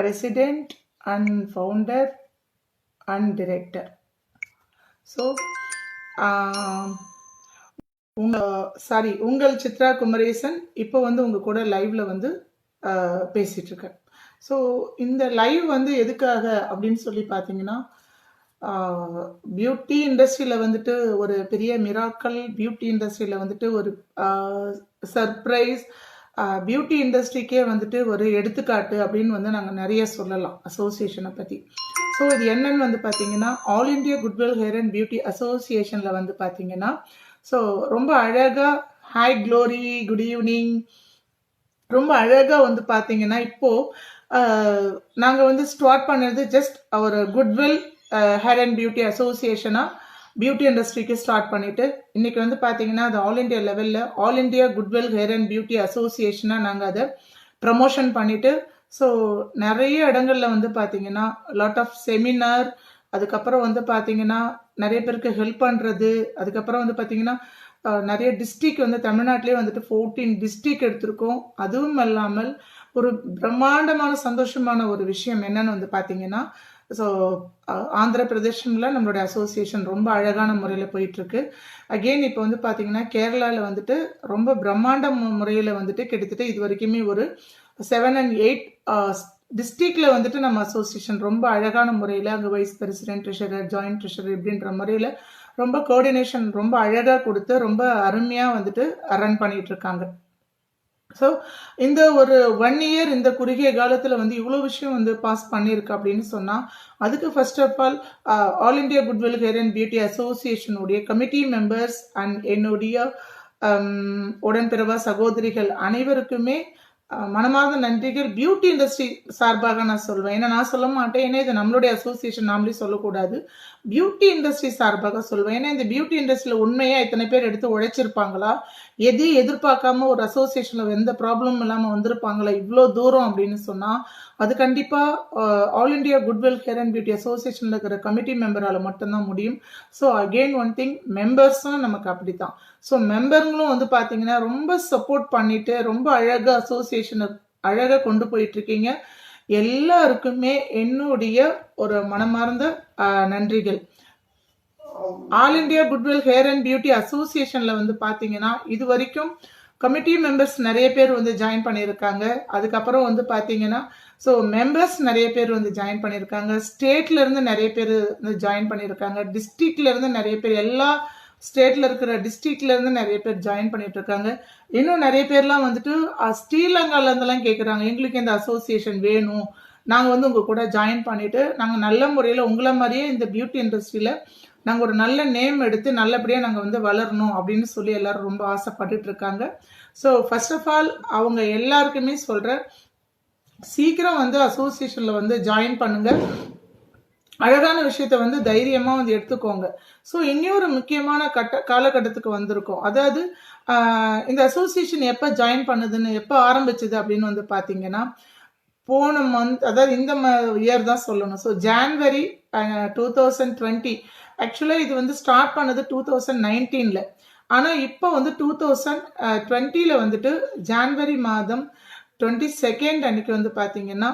president and founder and director. So, உங்கள் சித்ரா குமரேசன் இப்போ வந்து உங்கள் கூட லைவ்ல வந்து பேசிட்டு இருக்கேன். ஸோ இந்த லைவ் வந்து எதுக்காக அப்படின்னு சொல்லி பார்த்தீங்கன்னா, பியூட்டி இண்டஸ்ட்ரியில் வந்துட்டு ஒரு பெரிய மிராக்கல், பியூட்டி இண்டஸ்ட்ரியில் வந்துட்டு ஒரு சர்ப்ரைஸ், பியூட்டி இண்டஸ்ட்ரிக்கே வந்துட்டு ஒரு எடுத்துக்காட்டு அப்படின்னு வந்து நாங்கள் நிறைய சொல்லலாம் அசோசியேஷனை பற்றி. ஸோ இது என்னன்னு வந்து பார்த்தீங்கன்னா, all India goodwill hair and beauty அசோசியேஷனில் வந்து பார்த்தீங்கன்னா, ஸோ ரொம்ப அழகாக ஹாய் க்ளோரி குட் ஈவினிங், ரொம்ப அழகாக வந்து பார்த்தீங்கன்னா இப்போது நாங்கள் வந்து ஸ்டார்ட் பண்ணது ஜஸ்ட் ஒரு குட்வில் ஹேர் அண்ட் பியூட்டி அசோசியேஷனாக பியூட்டி இண்டஸ்ட்ரிக்கு ஸ்டார்ட் பண்ணிவிட்டு இன்றைக்கி வந்து பார்த்தீங்கன்னா அது ஆல் இண்டியா லெவலில் all India goodwill hair and beauty அசோசியேஷனாக நாங்கள் அதை ப்ரமோஷன் பண்ணிவிட்டு, ஸோ நிறைய இடங்களில் வந்து பார்த்தீங்கன்னா லாட் ஆஃப் செமினார், அதுக்கப்புறம் வந்து பார்த்தீங்கன்னா நிறைய பேருக்கு ஹெல்ப் பண்ணுறது, அதுக்கப்புறம் வந்து பார்த்தீங்கன்னா நிறைய டிஸ்ட்ரிக்ட் வந்து தமிழ்நாட்டிலே வந்துட்டு 14 டிஸ்ட்ரிக்ட் எடுத்திருக்கோம். அதுவும் இல்லாமல் ஒரு பிரம்மாண்டமான சந்தோஷமான ஒரு விஷயம் என்னன்னு வந்து பார்த்தீங்கன்னா, ஸோ ஆந்திர பிரதேஷனில் நம்மளுடைய அசோசியேஷன் ரொம்ப அழகான முறையில் போயிட்டுருக்கு. அகெயின் இப்போ வந்து பார்த்தீங்கன்னா கேரளாவில் வந்துட்டு ரொம்ப பிரம்மாண்ட முறையில் வந்துட்டு கிட்டத்தட்ட இது வரைக்குமே ஒரு 7 and 8 டிஸ்ட்ரிக்டில் வந்துட்டு நம்ம அசோசியேஷன் ரொம்ப அழகான முறையில் அங்கே vice president, treasurer, joint treasurer இப்படின்ற முறையில் ரொம்ப கோஆர்டினேஷன் ரொம்ப அழகாக கொடுத்து ரொம்ப அருமையாக வந்துட்டு ரன் பண்ணிட்டு இருக்காங்க. ஸோ இந்த ஒரு 1 இயர் இந்த குறுகிய காலத்தில் வந்து இவ்வளோ விஷயம் வந்து பாஸ் பண்ணியிருக்கு அப்படின்னு சொன்னால், அதுக்கு first of all India goodwill hair and beauty அசோசியேஷனுடைய கமிட்டி மெம்பர்ஸ் அண்ட் என்னுடைய உடன்பிறவா சகோதரிகள் அனைவருக்குமே மனமார்ந்த நன்றிகள் பியூட்டி இண்டஸ்ட்ரி சார்பாக நான் சொல்வேன். ஏன்னா நான் சொல்ல மாட்டேன், ஏன்னா இது நம்மளுடைய அசோசியேஷன் நாமளே சொல்லக்கூடாது, பியூட்டி இண்டஸ்ட்ரி சார்பாக சொல்வேன். ஏன்னா இந்த பியூட்டி இண்டஸ்ட்ரியில் உண்மையாக இத்தனை பேர் எடுத்து உழைச்சிருப்பாங்களா, எதையும் எதிர்பார்க்காம ஒரு அசோசியேஷனில் எந்த ப்ராப்ளமும் இல்லாமல் வந்திருப்பாங்களா இவ்வளோ தூரம் அப்படின்னு சொன்னால், அது கண்டிப்பாக all India goodwill hair and beauty அசோசியேஷனில் இருக்கிற கமிட்டி மெம்பரால் மட்டும்தான் முடியும். ஸோ அகெயின் ஒன் திங், மெம்பர்ஸும் நமக்கு அப்படி தான். ஸோ மெம்பருங்களும் வந்து பார்த்தீங்கன்னா ரொம்ப சப்போர்ட் பண்ணிட்டு ரொம்ப அழகாக அசோசியேஷனை அழகாக கொண்டு போயிட்டுருக்கீங்க. எல்லாருக்குமே என்னுடைய ஒரு மனமார்ந்த நன்றிகள். All India goodwill hair and beauty அசோசியேஷனில் வந்து பார்த்தீங்கன்னா இது வரைக்கும் கமிட்டி மெம்பர்ஸ் நிறைய பேர் வந்து ஜாயின் பண்ணியிருக்காங்க. அதுக்கப்புறம் வந்து பார்த்தீங்கன்னா ஸோ மெம்பர்ஸ் நிறைய பேர் வந்து ஜாயின் பண்ணியிருக்காங்க, ஸ்டேட்லேருந்து நிறைய பேர் வந்து ஜாயின் பண்ணியிருக்காங்க, டிஸ்ட்ரிக்ட்லேருந்து நிறைய பேர், எல்லா ஸ்டேட்டில் இருக்கிற டிஸ்ட்ரிக்ட்லேருந்து நிறைய பேர் ஜாயின் பண்ணிட்டு இருக்காங்க. இன்னும் நிறைய பேர்லாம் வந்துட்டு ஸ்ரீலங்காலேருந்துலாம் கேட்குறாங்க, எங்களுக்கு இந்த அசோசியேஷன் வேணும், நாங்கள் வந்து உங்கள் கூட ஜாயின் பண்ணிவிட்டு நாங்கள் நல்ல முறையில் உங்களை மாதிரியே இந்த பியூட்டி இண்டஸ்ட்ரியில் நாங்கள் ஒரு நல்ல நேம் எடுத்து நல்லபடியாக நாங்கள் வந்து வளரணும் அப்படின்னு சொல்லி எல்லாரும் ரொம்ப ஆசைப்பட்டுட்டு இருக்காங்க. ஸோ ஃபர்ஸ்ட் ஆஃப் ஆல் அவங்க எல்லாருக்குமே சொல்கிறேன், சீக்கிரம் வந்து அசோசியேஷனில் வந்து ஜாயின் பண்ணுங்க, அழகான விஷயத்த வந்து தைரியமாக வந்து எடுத்துக்கோங்க. ஸோ இன்னொரு முக்கியமான காலகட்டத்துக்கு வந்திருக்கோம். அதாவது இந்த அசோசியேஷன் எப்போ ஜாயின் பண்ணுதுன்னு, எப்போ ஆரம்பிச்சது அப்படின்னு வந்து பார்த்தீங்கன்னா போன மந்த், அதாவது இந்த இயர் தான் சொல்லணும். So January 2020. ஆக்சுவலாக இது வந்து ஸ்டார்ட் பண்ணது 2019. ஆனால் இப்போ வந்து 2020 வந்துட்டு ஜான்வரி மாதம் 22 அன்னைக்கு வந்து பார்த்தீங்கன்னா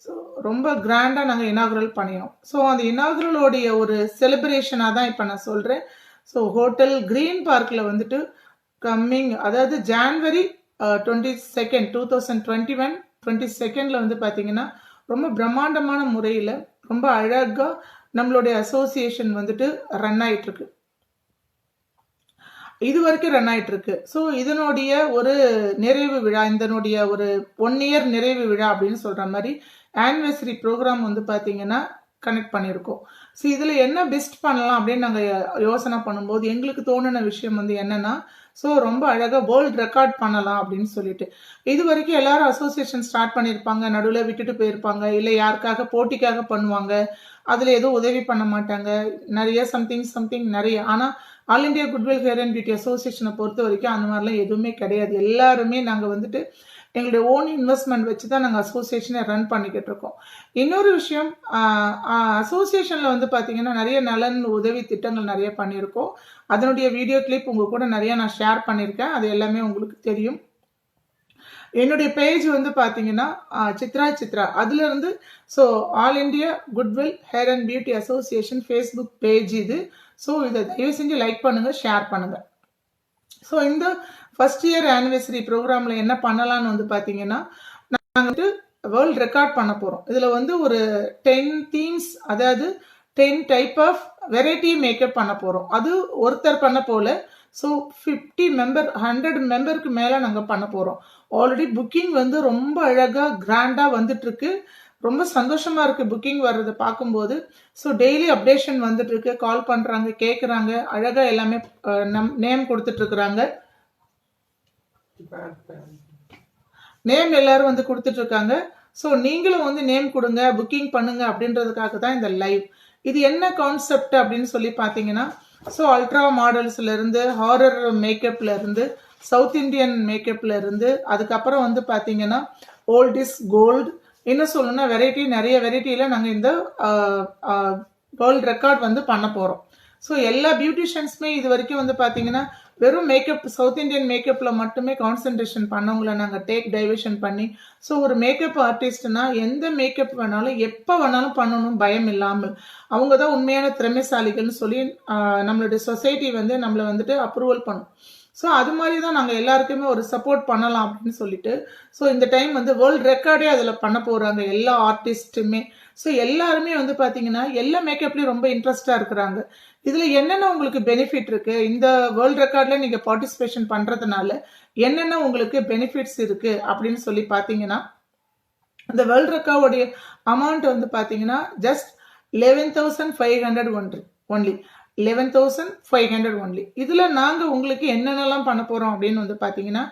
ஸோ ரொம்ப கிராண்டாக நாங்கள் இனாகுரல் பண்ணினோம். ஸோ அந்த இனாகுரலோடைய ஒரு செலிப்ரேஷனாக தான் இப்போ நான் சொல்கிறேன். ஸோ ஹோட்டல் கிரீன் பார்க்கில் வந்துட்டு கம்மிங், அதாவது ஜான்வரி 22, 2021 22 வந்து பார்த்தீங்கன்னா ரொம்ப பிரம்மாண்டமான முறையில் ரொம்ப அழகாக நம்மளுடைய அசோசியேஷன் வந்துட்டு ரன் ஆகிட்டுருக்கு, இது வரைக்கும் ரன் ஆகிட்டு இருக்கு. ஸோ இதனுடைய ஒரு நிறைவு விழா, இதனுடைய ஒரு 1 இயர் நிறைவு விழா அப்படின்னு சொல்கிற மாதிரி ஆனிவர்சரி ப்ரோக்ராம் வந்து பார்த்தீங்கன்னா கனெக்ட் பண்ணியிருக்கோம். ஸோ இதில் என்ன பெஸ்ட் பண்ணலாம் அப்படின்னு நாங்கள் யோசனை பண்ணும்போது எங்களுக்கு தோணுன விஷயம் வந்து என்னென்னா, ஸோ ரொம்ப அழகாக வேர்ல்டு ரெக்கார்ட் பண்ணலாம் அப்படின்னு சொல்லிட்டு. இது வரைக்கும் எல்லாரும் அசோசியேஷன் ஸ்டார்ட் பண்ணியிருப்பாங்க, நடுவில் விட்டுட்டு போயிருப்பாங்க, இல்லை யாருக்காக போட்டிக்காக பண்ணுவாங்க, அதில் எதுவும் உதவி பண்ண மாட்டாங்க, நிறைய சம்திங் நிறைய. ஆனால் all India goodwill hair and beauty அசோசியேஷனை பொறுத்த வரைக்கும் அந்த மாதிரிலாம் எதுவுமே கிடையாது. எல்லாருமே நாங்கள் வந்துட்டு எங்களுடைய ஓன் இன்வெஸ்ட்மெண்ட் வச்சு தான் நாங்கள் அசோசியேஷனை ரன் பண்ணிக்கிட்டு இருக்கோம். இன்னொரு விஷயம், அசோசியேஷனில் வந்து பார்த்தீங்கன்னா நிறைய நலன் உதவி திட்டங்கள் நிறைய பண்ணியிருக்கோம். அதனுடைய வீடியோ கிளிப் உங்கள் கூட நிறைய நான் ஷேர் பண்ணியிருக்கேன், அது எல்லாமே உங்களுக்கு தெரியும். என்னுடைய பேஜ் வந்து பார்த்தீங்கன்னா சித்ரா அதுலேருந்து so all India goodwill hair and beauty association Facebook page இது. ஸோ இதை தயவு செஞ்சு லைக் பண்ணுங்கள், ஷேர் பண்ணுங்கள். ஸோ இந்த ஃபர்ஸ்ட் இயர் ஆனிவர்சரி ப்ரோக்ராமில் என்ன பண்ணலான்னு வந்து பார்த்தீங்கன்னா, நாங்கள் வந்து வேர்ல்ட் ரெக்கார்ட் பண்ண போகிறோம். இதில் வந்து ஒரு 10 தீம்ஸ், அதாவது 10 டைப் ஆஃப் வெரைட்டி மேக்கப் பண்ண போகிறோம். அது ஒருத்தர் பண்ண போல. ஸோ 100 மெம்பருக்கு மேலே நாங்கள் பண்ண போகிறோம். ஆல்ரெடி புக்கிங் வந்து ரொம்ப அழகாக கிராண்டாக வந்துட்டுருக்கு. ரொம்ப சந்தோஷமாக இருக்குது புக்கிங் வர்றதை பார்க்கும்போது. ஸோ டெய்லி அப்டேஷன் வந்துட்டுருக்கு, கால் பண்ணுறாங்க, கேட்குறாங்க, அழகாக எல்லாமே நேம் கொடுத்துட்ருக்குறாங்க. நேம் எல்லாரும் வந்து கொடுத்துட்ருக்காங்க. ஸோ நீங்களும் வந்து நேம் கொடுங்க, புக்கிங் பண்ணுங்க அப்படின்றதுக்காக தான் இந்த லைவ். இது என்ன கான்செப்ட் அப்படின்னு சொல்லி பார்த்தீங்கன்னா, ஸோ அல்ட்ரா மாடல்ஸ்லேருந்து, ஹாரர் மேக்கப்லேருந்து, சவுத் இண்டியன் மேக்கப்லேருந்து, அதுக்கப்புறம் வந்து பார்த்தீங்கன்னா ஓல்ட் இஸ் கோல்டு, இன்னும் சொல்லணும்னா நிறைய வெரைட்டியில் நாங்கள் இந்த வேர்ல்ட் ரெக்கார்ட் வந்து பண்ண போகிறோம். ஸோ எல்லா பியூட்டிஷியன்ஸுமே இது வரைக்கும் வந்து பார்த்தீங்கன்னா வெறும் மேக்கப், சவுத் இண்டியன் மேக்கப்பில் மட்டுமே கான்சன்ட்ரேஷன் பண்ணவங்களை நாங்கள் டேக் டைவர்ஷன் பண்ணி, ஸோ ஒரு மேக்கப் ஆர்டிஸ்ட்னா எந்த மேக்கப் வேணாலும் எப்போ வேணாலும் பண்ணணும், பயம் இல்லாமல். அவங்க தான் உண்மையான திறமைசாலிகள்னு சொல்லி நம்மளுடைய சொசைட்டி வந்து நம்மளை வந்துட்டு அப்ரூவல் பண்ணும். ஸோ அது மாதிரி தான் நாங்கள் எல்லாருக்குமே ஒரு சப்போர்ட் பண்ணலாம் அப்படின்னு சொல்லிட்டு, ஸோ இந்த டைம் வந்து வேர்ல்ட் ரெக்கார்டே அதில் பண்ண போகிறாங்க எல்லா ஆர்டிஸ்ட்டுமே. ஸோ எல்லாருமே வந்து பார்த்தீங்கன்னா எல்லா மேக்கப்லேயும் ரொம்ப இன்ட்ரெஸ்டாக இருக்கிறாங்க. இதில் என்னென்ன உங்களுக்கு பெனிஃபிட் இருக்குது, இந்த வேர்ல்ட் ரெக்கார்டில் நீங்கள் பார்ட்டிசிபேஷன் பண்ணுறதுனால என்னென்ன உங்களுக்கு பெனிஃபிட்ஸ் இருக்குது அப்படின்னு சொல்லி பார்த்தீங்கன்னா, இந்த வேர்ல்ட் ரெக்கார்டோடைய அமௌண்ட் வந்து பார்த்தீங்கன்னா ஜஸ்ட் 11,500 ஒன்லி. 11,500 ஒன்லி. இதில் நாங்கள் உங்களுக்கு என்னென்னலாம் பண்ண போகிறோம் அப்படின்னு வந்து பார்த்தீங்கன்னா,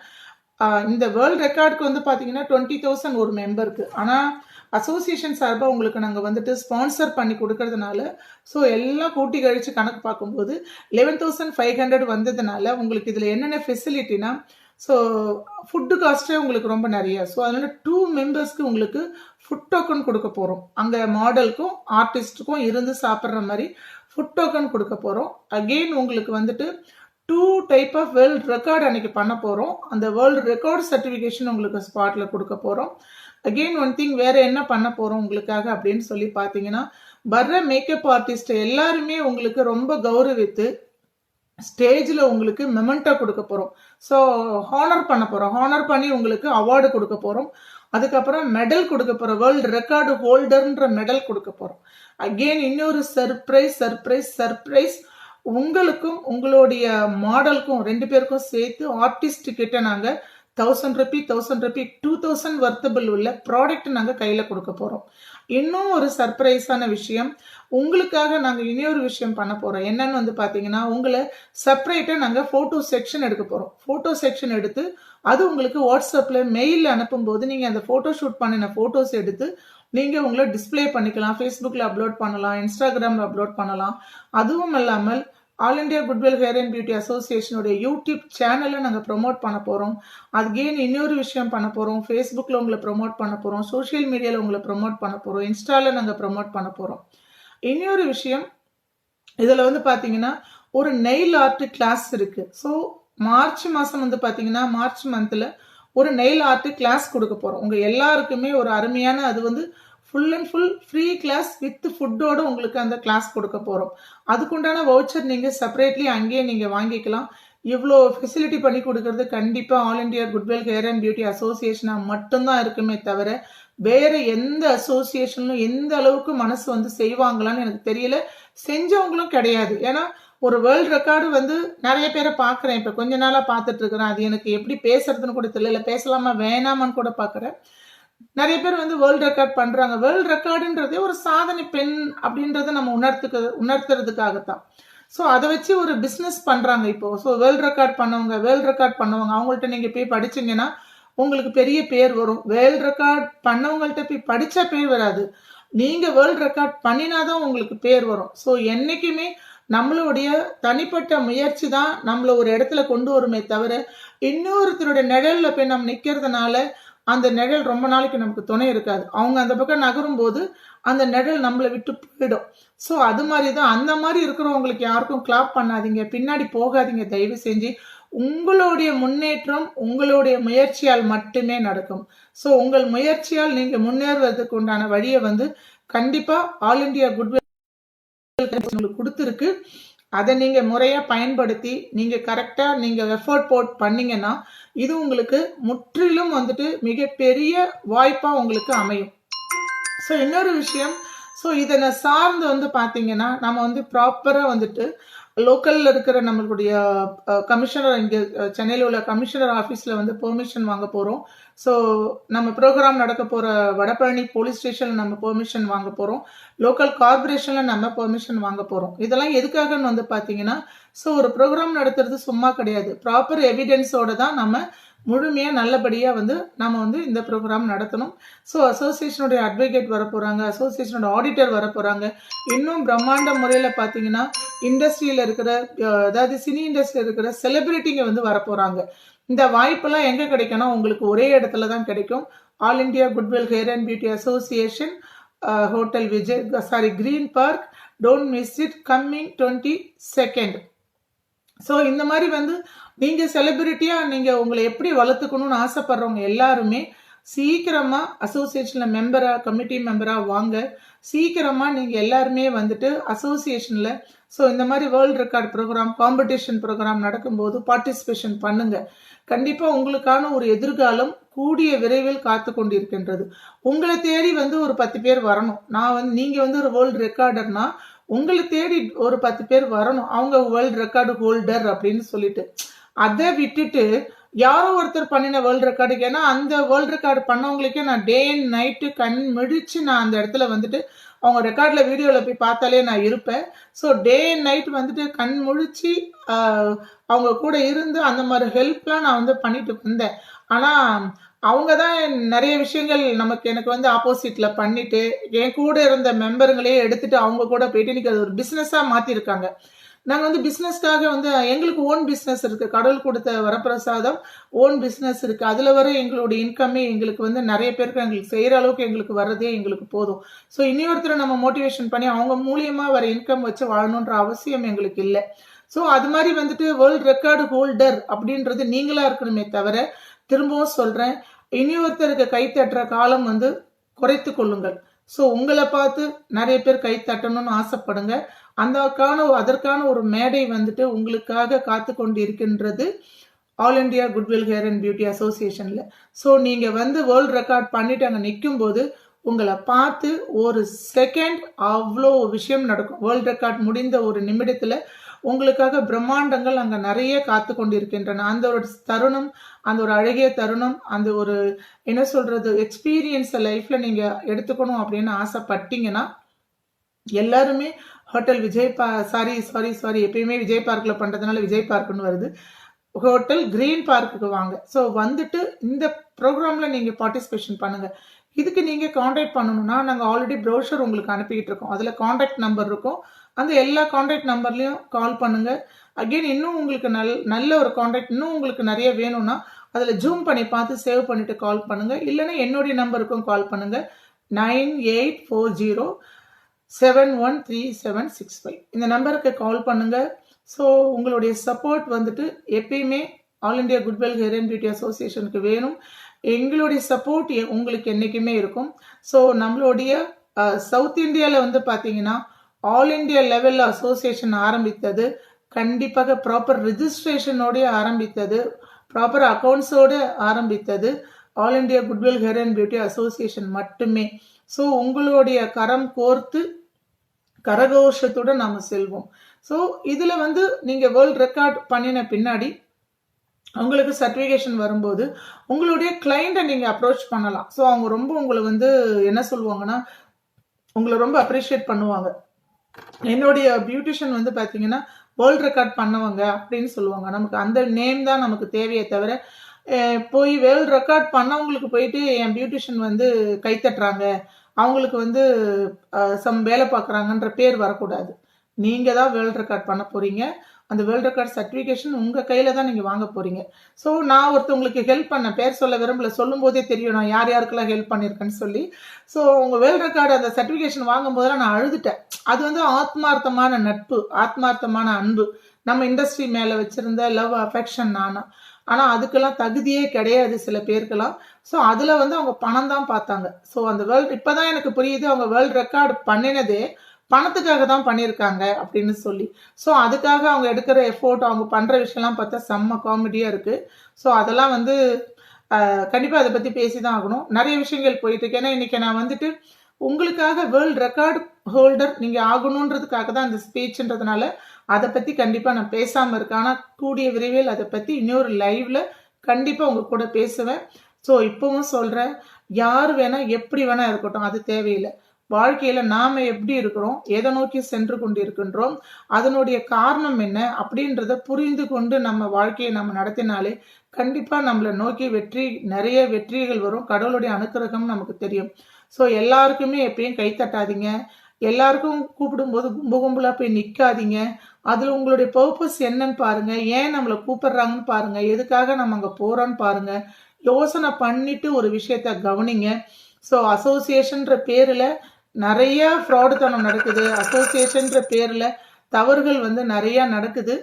இந்த வேர்ல்ட் ரெக்கார்டுக்கு வந்து பார்த்தீங்கன்னா 20,000 ஒரு மெம்பருக்கு. ஆனால் அசோசியேஷன் சார்பாக உங்களுக்கு நாங்கள் வந்துட்டு ஸ்பான்சர் பண்ணி கொடுக்கறதுனால, ஸோ எல்லாம் கூட்டி கழித்து கணக்கு பார்க்கும்போது 11,500 வந்ததுனால உங்களுக்கு இதில் என்னென்ன ஃபெசிலிட்டினா, ஸோ ஃபுட்டு காஸ்ட்டே உங்களுக்கு ரொம்ப நிறைய. ஸோ அதனால் 2 மெம்பர்ஸ்க்கு உங்களுக்கு ஃபுட் டோக்கன் கொடுக்க போகிறோம். அங்கே மாடலுக்கும் ஆர்டிஸ்ட்டுக்கும் இருந்து சாப்பிட்ற மாதிரி ஃபுட் டோக்கன் கொடுக்க போகிறோம். அகெயின் உங்களுக்கு வந்துட்டு 2 டைப் ஆஃப் வேர்ல்ட் ரெக்கார்டு அன்னைக்கு பண்ண போகிறோம். அந்த வேர்ல்டு ரெக்கார்டு சர்டிஃபிகேஷன் உங்களுக்கு ஸ்பாட்டில் கொடுக்க போகிறோம். அகெயின் ஒன் திங், வேறு என்ன பண்ண போகிறோம் உங்களுக்காக அப்படின்னு சொல்லி பார்த்தீங்கன்னா, வர்ற மேக்கப் ஆர்டிஸ்ட் எல்லாருமே உங்களுக்கு ரொம்ப கௌரவித்து ஸ்டேஜில் உங்களுக்கு மெமெண்டோ கொடுக்க போகிறோம். ஸோ ஹானர் பண்ண போகிறோம். ஹானர் பண்ணி உங்களுக்கு அவார்டு கொடுக்க போகிறோம். அதுக்கப்புறம் மெடல் கொடுக்க போகிறோம். வேர்ல்டு ரெக்கார்டு ஹோல்டர்ன்ற மெடல் கொடுக்க போகிறோம். அகெயின் இன்னொரு சர்ப்ரைஸ் உங்களுக்கும் உங்களுடைய மாடலுக்கும் 2 பேருக்கும் சேர்த்து ஆர்டிஸ்ட் கிட்ட நாங்கள் 1,000 ரூபி 2,000 வர்த்தபிள் உள்ள ப்ராடக்ட் நாங்கள் கையில் கொடுக்க போகிறோம். இன்னும் ஒரு சர்ப்ரைஸான விஷயம், உங்களுக்காக நாங்கள் இன்னொரு விஷயம் பண்ண போகிறோம். என்னன்னு வந்து பார்த்தீங்கன்னா, உங்களை செப்பரேட்டாக நாங்கள் ஃபோட்டோ செக்ஷன் எடுக்க போகிறோம். ஃபோட்டோ செக்ஷன் எடுத்து அது உங்களுக்கு வாட்ஸ்அப்பில் மெயிலில் அனுப்பும்போது நீங்கள் அந்த ஃபோட்டோ ஷூட் பண்ணின ஃபோட்டோஸ் எடுத்து நீங்கள் உங்களை டிஸ்பிளே பண்ணிக்கலாம். ஃபேஸ்புக்கில் அப்லோட் பண்ணலாம், இன்ஸ்டாகிராமில் அப்லோட் பண்ணலாம். அதுவும் இல்லாமல் all India goodwill hair and beauty அசோசியேஷனுடைய யூடியூப் சேனலை நாங்கள் ப்ரொமோட் பண்ண போகிறோம். அதுக்கேன் இன்னொரு விஷயம் பண்ண போகிறோம். ஃபேஸ்புக்கில் உங்களை ப்ரொமோட் பண்ண போகிறோம், சோஷியல் மீடியாவில் உங்களை ப்ரொமோட் பண்ண போகிறோம், இன்ஸ்டாவில் நாங்கள் ப்ரொமோட் பண்ண போகிறோம். இன்னொரு விஷயம், இதில் வந்து பார்த்தீங்கன்னா ஒரு நெயில் ஆர்ட் கிளாஸ் இருக்குது. ஸோ மார்ச் மாதம் வந்து பார்த்தீங்கன்னா மார்ச் மந்தில் ஒரு நெயில் ஆர்ட் கிளாஸ் கொடுக்க போகிறோம். உங்கள் எல்லாருக்குமே ஒரு அருமையான, அது வந்து full and full free class with ஃபுட்டோடு உங்களுக்கு அந்த கிளாஸ் கொடுக்க போகிறோம். அதுக்குண்டான வவுச்சர் நீங்கள் செப்பரேட்லி அங்கேயே நீங்கள் வாங்கிக்கலாம். இவ்வளோ ஃபெசிலிட்டி பண்ணி கொடுக்கறது கண்டிப்பாக all India goodwill hair and beauty அசோசியேஷனாக மட்டும்தான் இருக்குமே தவிர வேறு எந்த அசோசியேஷனும் எந்த அளவுக்கு மனசு வந்து செய்வாங்களான்னு எனக்கு தெரியல, செஞ்சவங்களும் கிடையாது. ஏன்னா ஒரு வேர்ல்டு ரெக்கார்டு வந்து நிறைய பேரை பார்க்குறேன், இப்போ கொஞ்ச நாளாக பார்த்துட்டு இருக்கிறேன். அது எனக்கு எப்படி பேசுறதுன்னு கூட தெரியல, இல்லை பேசலாமா வேணாமான்னு கூட பார்க்குறேன். நிறைய பேர் வந்து வேர்ல்டு ரெக்கார்ட் பண்ணுறாங்க. வேர்ல்டு ரெக்கார்டுன்றதே ஒரு சாதனை பெண் அப்படின்றத நம்ம உணர்த்துறதுக்காகத்தான். ஸோ அதை வச்சு ஒரு பிஸ்னஸ் பண்ணுறாங்க இப்போது. ஸோ வேர்ல்டு ரெக்கார்ட் பண்ணவங்க அவங்கள்ட்ட நீங்கள் போய் படிச்சிங்கன்னா உங்களுக்கு பெரிய பேர் வரும். வேர்ல்டு ரெக்கார்ட் பண்ணவங்கள்ட்ட போய் படித்தா பேர் வராது, நீங்கள் வேர்ல்டு ரெக்கார்ட் பண்ணினாதான் உங்களுக்கு பேர் வரும். ஸோ என்றைக்குமே நம்மளுடைய தனிப்பட்ட முயற்சி தான் நம்மளை ஒரு இடத்துல கொண்டு வருமே தவிர இன்னொருத்தருடைய நிழலில் போய் நம்ம நிற்கிறதுனால அந்த நிழல் ரொம்ப நாளைக்கு நமக்கு துணை இருக்காது. அவங்க அந்த பக்கம் நகரும் போது அந்த நிழல் நம்மளை விட்டு போயிடும். ஸோ அது மாதிரி தான், அந்த மாதிரி இருக்கிறவங்களுக்கு யாருக்கும் கிளாப் பண்ணாதீங்க, பின்னாடி போகாதீங்க. தயவு செஞ்சு உங்களுடைய முன்னேற்றம் உங்களுடைய முயற்சியால் மட்டுமே நடக்கும். ஸோ உங்கள் முயற்சியால் நீங்க முன்னேறுவதற்கு உண்டான வழியை வந்து கண்டிப்பா ஆல் இந்தியா குட்வில் உங்களுக்கு கொடுத்துருக்கு. அதை நீங்க முறையா பயன்படுத்தி நீங்க கரெக்டா நீங்க எஃபோர்ட் போட் பண்ணீங்கன்னா இது உங்களுக்கு முற்றிலும் வந்துட்டு மிகப்பெரிய வாய்ப்பா உங்களுக்கு அமையும். ஸோ இன்னொரு விஷயம், ஸோ இதனை சார்ந்து வந்து பார்த்தீங்கன்னா நம்ம வந்து ப்ராப்பராக வந்துட்டு லோக்கல்ல இருக்கிற நம்மளுடைய கமிஷனர் இங்கே சென்னையில் உள்ள கமிஷனர் ஆஃபீஸில் வந்து பெர்மிஷன் வாங்க போகிறோம். ஸோ நம்ம ப்ரோக்ராம் நடக்க போகிற வடபழனி போலீஸ் ஸ்டேஷனில் நம்ம பெர்மிஷன் வாங்க போகிறோம். லோக்கல் கார்பரேஷனில் நம்ம பெர்மிஷன் வாங்க போகிறோம். இதெல்லாம் எதுக்காகன்னு வந்து பார்த்தீங்கன்னா, ஸோ ஒரு ப்ரோக்ராம் நடத்துறது சும்மா கிடையாது. ப்ராப்பர் எவிடென்ஸோட தான் நம்ம முழுமையாக நல்லபடியாக வந்து நம்ம வந்து இந்த ப்ரோக்ராம் நடத்தணும். ஸோ அசோசியேஷனுடைய அட்வொகேட் வர போகிறாங்க, அசோசியேஷனோட ஆடிட்டர் வர போகிறாங்க. இன்னும் பிரம்மாண்ட முறையில் பார்த்தீங்கன்னா இண்டஸ்ட்ரியில் இருக்கிற அதாவது சினி இண்டஸ்ட்ரியில் இருக்கிற செலிபிரிட்டிங்க வந்து வர போகிறாங்க. இந்த வாய்ப்பெல்லாம் எங்கே கிடைக்கும்னா உங்களுக்கு ஒரே இடத்துல தான் கிடைக்கும். All India goodwill hair and beauty association, hotel Vijay green park. Don't miss it, coming 22nd. So இந்த மாதிரி வந்து நீங்கள் செலிபிரிட்டியாக நீங்கள் உங்களை எப்படி வளர்த்துக்கணும்னு ஆசைப்படுறவங்க எல்லாருமே சீக்கிரமாக அசோசியேஷனில் மெம்பராக கமிட்டி மெம்பராக வாங்க. சீக்கிரமாக நீங்கள் எல்லாருமே வந்துட்டு அசோசியேஷனில் ஸோ இந்த மாதிரி world record program, competition program நடக்கும்போது பார்ட்டிசிபேஷன் பண்ணுங்க. கண்டிப்பாக உங்களுக்கான ஒரு எதிர்காலம் கூடிய விரைவில் காத்து கொண்டிருக்கின்றது. உங்களை தேடி வந்து ஒரு 10 பேர் வரணும். நான் வந்து நீங்கள் வந்து ஒரு வேர்ல்டு ரெக்கார்டர்னா உங்களை தேடி ஒரு 10 பேர் வரணும். அவங்க வேர்ல்டு ரெக்கார்டு ஹோல்டர் அப்படின்னு சொல்லிட்டு அதை விட்டுட்டு யாரோ ஒருத்தர் பண்ணின வேர்ல்டு ரெக்கார்டுக்கு, ஏன்னா அந்த வேர்ல்டு ரெக்கார்டு பண்ணவங்களுக்கே நான் டே அண்ட் நைட்டு கண் மிடிச்சு நான் அந்த இடத்துல வந்துட்டு அவங்க ரெக்கார்டில் வீடியோவில் போய் பார்த்தாலே நான் இருப்பேன். ஸோ டே அண்ட் நைட் வந்துட்டு கண் முழிச்சு அவங்க கூட இருந்து அந்த மாதிரி ஹெல்ப்லாம் நான் வந்து பண்ணிட்டு வந்தேன். ஆனால் அவங்க தான் நிறைய விஷயங்கள் எனக்கு வந்து ஆப்போசிட்டில் பண்ணிட்டு என் கூட இருந்த மெம்பருங்களே எடுத்துட்டு அவங்க கூட போயிட்டு இன்னைக்கு அது ஒரு பிஸ்னஸாக மாற்றிருக்காங்க. நாங்கள் வந்து பிஸ்னஸ்க்காக வந்து எங்களுக்கு ஓன் பிஸ்னஸ் இருக்குது. கடவுள் கொடுத்த வரப்பிரசாதம் ஓன் பிஸ்னஸ் இருக்குது. அதில் வர எங்களோட இன்கம்மே எங்களுக்கு வந்து நிறைய பேருக்கு எங்களுக்கு செய்கிற அளவுக்கு எங்களுக்கு வர்றதே எங்களுக்கு போதும். ஸோ இன்னொருத்தரை நம்ம மோட்டிவேஷன் பண்ணி அவங்க மூலியமாக வர இன்கம் வச்சு வாழணுன்ற அவசியம் எங்களுக்கு இல்லை. ஸோ அது மாதிரி வந்துட்டு வேர்ல்டு ரெக்கார்டு ஹோல்டர் அப்படின்றது நீங்களா இருக்கணுமே தவிர, திரும்பவும் சொல்கிறேன், இனியொருத்தருக்கு கை தட்டுற காலம் வந்து குறைத்து கொள்ளுங்கள். ஸோ உங்களை பார்த்து நிறைய பேர் கை தட்டணும்னு ஆசைப்படுங்க. அதற்கான ஒரு மேடை வந்துட்டு உங்களுக்காக காத்து கொண்டு இருக்கின்றது all India goodwill hair and beauty அசோசியேஷனில். ஸோ நீங்கள் வந்து வேர்ல்டு ரெக்கார்ட் பண்ணிட்டு அங்கே நிற்கும் போது உங்களை பார்த்து ஒரு செகண்ட் அவ்வளோ விஷயம் நடக்கும். வேர்ல்டு ரெக்கார்ட் முடிந்த ஒரு நிமிடத்தில் உங்களுக்காக பிரம்மாண்டங்கள் அங்கே நிறைய காத்து கொண்டிருக்கின்றன. அந்த ஒரு தருணம், அந்த ஒரு அழகிய தருணம், அந்த ஒரு என்ன சொல்றது எக்ஸ்பீரியன்ஸை லைஃப்ல நீங்க எடுத்துக்கணும் அப்படின்னு ஆசைப்பட்டீங்கன்னா எல்லாருமே ஹோட்டல் விஜய் சாரி எப்பயுமே விஜய் பார்க்கில் பண்றதுனால விஜய் பார்க்குன்னு வருது, ஹோட்டல் கிரீன் பார்க்குக்கு வாங்க. ஸோ வந்துட்டு இந்த ப்ரோக்ராம்ல நீங்க பார்ட்டிசிபேஷன் பண்ணுங்க. இதுக்கு நீங்க காண்டாக்ட் பண்ணணும்னா நாங்கள் ஆல்ரெடி ப்ரோஷர் உங்களுக்கு அனுப்பிக்கிட்டு இருக்கோம். அதில் காண்டாக்ட் நம்பர் இருக்கும். அந்த எல்லா காண்டாக்ட் நம்பர்லையும் கால் பண்ணுங்க. அகெயின் இன்னும் உங்களுக்கு நல்ல ஒரு காண்டாக்ட் இன்னும் உங்களுக்கு நிறைய வேணும்னா அதில் ஜூம் பண்ணி பார்த்து சேவ் பண்ணிட்டு கால் பண்ணுங்க. இல்லைன்னா என்னுடைய நம்பருக்கும் கால் பண்ணுங்க 9840713765. இந்த நம்பருக்கு கால் பண்ணுங்க. ஸோ உங்களுடைய சப்போர்ட் வந்துட்டு எப்பயுமே all India goodwill hair and beauty அசோசியேஷனுக்கு வேணும். எங்களுடைய சப்போர்ட் உங்களுக்கு என்றைக்குமே இருக்கும். ஸோ நம்மளுடைய சவுத் இந்தியாவில் வந்து பார்த்தீங்கன்னா ஆல் இண்டியா லெவலில் அசோசியேஷன் ஆரம்பித்தது கண்டிப்பாக ப்ராப்பர் ரிஜிஸ்ட்ரேஷனோடு ஆரம்பித்தது, ப்ராப்பர் அக்கௌண்ட்ஸோடு ஆரம்பித்தது all India goodwill hair and beauty association மட்டுமே. ஸோ உங்களுடைய கரம் கோர்த்து கரகோஷத்துடன் நாம் செல்வோம். ஸோ இதில் வந்து நீங்கள் வேர்ல்டு ரெக்கார்ட் பண்ணின பின்னாடி உங்களுக்கு சர்டிஃபிகேஷன் வரும்போது உங்களுடைய கிளைண்ட்டை நீங்கள் அப்ரோச் பண்ணலாம். ஸோ அவங்க ரொம்ப உங்களை வந்து என்ன சொல்லுவாங்கன்னா உங்களை ரொம்ப அப்ரிஷியேட் பண்ணுவாங்க. என்னுடைய பியூட்டிஷியன் வந்து பார்த்தீங்கன்னா வேர்ல்டு ரெக்கார்ட் பண்ணவங்க அப்படின்னு சொல்லுவாங்க. நமக்கு அந்த நேம் தான் நமக்கு தேவையே தவிர போய் வேர்ல்டு ரெக்கார்ட் பண்ணவங்களுக்கு போயிட்டு என் பியூட்டிஷியன் வந்து கைத்தட்டுறாங்க, அவங்களுக்கு வந்து வேலை பார்க்குறாங்கன்ற பேர் வரக்கூடாது. நீங்கள் தான் வேர்ல்டு ரெக்கார்ட் பண்ண போகிறீங்க. அந்த வேர்ல்ட் ரெக்கார்ட் சர்டிஃபிகேஷன் உங்கள் கையில் தான் நீங்கள் வாங்க போகிறீங்க. ஸோ நான் ஒருத்தவங்களுக்கு ஹெல்ப் பண்ண, பேர் சொல்ல விரும்பல, சொல்லும் போதே தெரியும் நான் யார் யாருக்கெல்லாம் ஹெல்ப் பண்ணியிருக்கேன்னு சொல்லி. ஸோ உங்கள் வேர்ல்ட் ரெக்கார்டு அந்த சர்டிஃபிகேஷன் வாங்கும் போதெல்லாம் நான் அழுதுட்டேன். அது வந்து ஆத்மார்த்தமான நட்பு, ஆத்மார்த்தமான அன்பு, நம்ம இண்டஸ்ட்ரி மேலே வச்சுருந்த லவ் அஃபெக்ஷன் நானா. ஆனால் அதுக்கெல்லாம் தகுதியே கிடையாது சில பேருக்கெல்லாம். ஸோ அதில் வந்து அவங்க பணம் தான் பார்த்தாங்க. ஸோ அந்த இப்போ தான் எனக்கு புரியுது, அவங்க வேர்ல்ட் ரெக்கார்டு பண்ணினதே பணத்துக்காக தான் பண்ணியிருக்காங்க அப்படின்னு சொல்லி. ஸோ அதுக்காக அவங்க எடுக்கிற எஃபோர்ட், அவங்க பண்ணுற விஷயம்லாம் பார்த்தா செம்ம காமெடியாக இருக்குது. ஸோ அதெல்லாம் வந்து கண்டிப்பாக அதை பற்றி பேசி தான் ஆகணும். நிறைய விஷயங்கள் போயிட்டு இருக்கு. ஏன்னா இன்றைக்கி நான் வந்துட்டு உங்களுக்காக வேர்ல்ட் ரெக்கார்டு ஹோல்டர் நீங்கள் ஆகணுன்றதுக்காக தான் இந்த ஸ்பீச்ன்றதுனால அதை பற்றி கண்டிப்பாக நான் பேசாமல் இருக்கேன். ஆனால் கூடிய விரைவில் அதை பற்றி இன்னொரு லைவில் கண்டிப்பாக உங்கள் கூட பேசுவேன். ஸோ இப்பவும் சொல்கிறேன், யார் வேணால் எப்படி வேணால் இருக்கட்டும், அது தேவையில்லை. வாழ்க்கையில் நாம் எப்படி இருக்கிறோம், எதை நோக்கி சென்று கொண்டு இருக்கின்றோம், அதனுடைய காரணம் என்ன அப்படின்றத புரிந்து கொண்டு நம்ம வாழ்க்கையை நம்ம நடத்தினாலே கண்டிப்பாக நம்மளை நோக்கி நிறைய வெற்றிகள் வரும். கடவுளுடைய அனுக்கிரகம் நமக்கு தெரியும். ஸோ எல்லாருக்குமே எப்பயும் கை தட்டாதீங்க, எல்லாருக்கும் கூப்பிடும்போது கும்பலாக போய் நிற்காதீங்க. அதில் உங்களுடைய பர்பஸ் என்னன்னு பாருங்கள், ஏன் நம்மளை கூப்பிடுறாங்கன்னு பாருங்கள், எதுக்காக நம்ம அங்கே போகிறோன்னு பாருங்கள். யோசனை பண்ணிட்டு ஒரு விஷயத்த கவனிங்க. ஸோ அசோசியேஷன்ற பேரில் நிறைய ஃப்ராடுத்தனம் நடக்குது, அசோசியேஷன்ற பேரில் தவறுகள் வந்து நிறையா நடக்குது.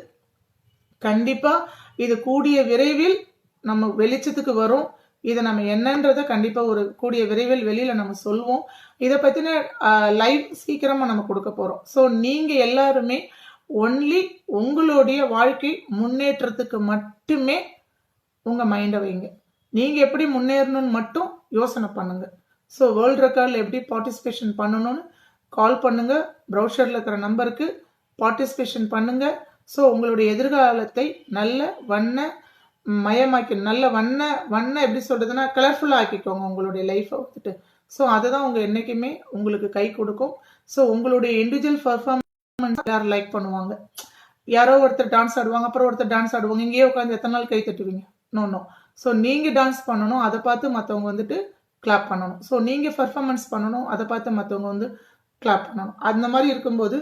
கண்டிப்பாக இது கூடிய விரைவில் நம்ம வெளிச்சத்துக்கு வரும். இதை நம்ம என்னன்றதை கண்டிப்பாக ஒரு கூடிய விரைவில் வெளியில் நம்ம சொல்லுவோம். இதை பற்றின லைவ் சீக்கிரமாக நம்ம கொடுக்க போகிறோம். ஸோ நீங்கள் எல்லாருமே ஒன்லி உங்களுடைய வாழ்க்கை முன்னேற்றத்துக்கு மட்டுமே உங்கள் மைண்டை வைங்க. நீங்கள் எப்படி முன்னேறணும்னு மட்டும் யோசனை பண்ணுங்கள். ஸோ வேர்ல்ட் ரெக்கார்டில் எப்படி பார்ட்டிசிபேஷன் பண்ணணும்னு கால் பண்ணுங்கள். ப்ரௌசரில் இருக்கிற நம்பருக்கு பார்ட்டிசிபேஷன் பண்ணுங்கள். ஸோ உங்களுடைய எதிர்காலத்தை நல்ல மயமாக்கி, நல்ல எப்படி சொல்கிறதுனா கலர்ஃபுல்லாக ஆக்கிக்கோங்க உங்களுடைய லைஃப்பை வந்துட்டு. ஸோ அதுதான் உங்கள் என்றைக்குமே உங்களுக்கு கை கொடுக்கும். ஸோ உங்களுடைய இண்டிவிஜுவல் பர்ஃபார்மன்ஸ் யார் லைக் பண்ணுவாங்க, யாரோ ஒருத்தர் டான்ஸ் ஆடுவாங்க, அப்புறம் ஒருத்தர் டான்ஸ் ஆடுவாங்க, இங்கேயே உட்காந்து எத்தனை நாள் கை தட்டுவீங்க? நோ. ஸோ நீங்கள் டான்ஸ் பண்ணணும், அதை பார்த்து மற்றவங்க வந்துட்டு கிளாப் பண்ணணும். ஸோ நீங்கள் பர்ஃபார்மன்ஸ் பண்ணணும், அதை பார்த்து மற்றவங்க வந்து கிளாப் பண்ணணும். அந்த மாதிரி இருக்கும்போது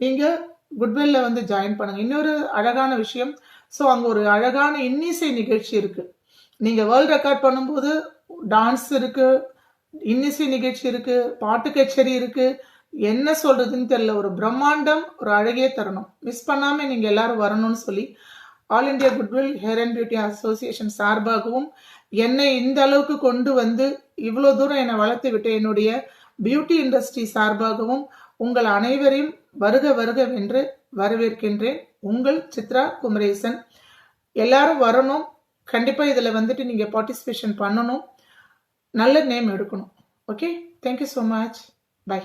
நீங்கள் குட்வெல்ல வந்து ஜாயின் பண்ணுங்கள். இன்னொரு அழகான விஷயம், ஸோ அங்கே ஒரு அழகான இன்னிசை நிகழ்ச்சி இருக்குது. நீங்கள் வேர்ல்ட் ரெக்கார்ட் பண்ணும்போது டான்ஸ் இருக்குது, இன்னிசை நிகழ்ச்சி இருக்குது, பாட்டு கச்சேரி இருக்குது, என்ன சொல்கிறதுன்னு தெரியல. ஒரு பிரம்மாண்டம், ஒரு அழகே தரணும். மிஸ் பண்ணாமல் நீங்கள் எல்லாரும் வரணும்னு சொல்லி all India goodwill hair and beauty association சார்பாகவும், என்னை இந்த அளவுக்கு கொண்டு வந்து இவ்வளோ தூரம் என்னை வளர்த்து விட்டு என்னுடைய பியூட்டி இண்டஸ்ட்ரி சார்பாகவும் உங்கள் அனைவரையும் வருக வென்று வரவேற்கின்றேன். உங்கள் சித்ரா குமரேசன். எல்லாரும் வரணும். கண்டிப்பாக இதில் வந்துட்டு நீங்கள் பார்ட்டிசிபேஷன் பண்ணணும், நல்ல நேம் எடுக்கணும். Okay, thank you so much. By.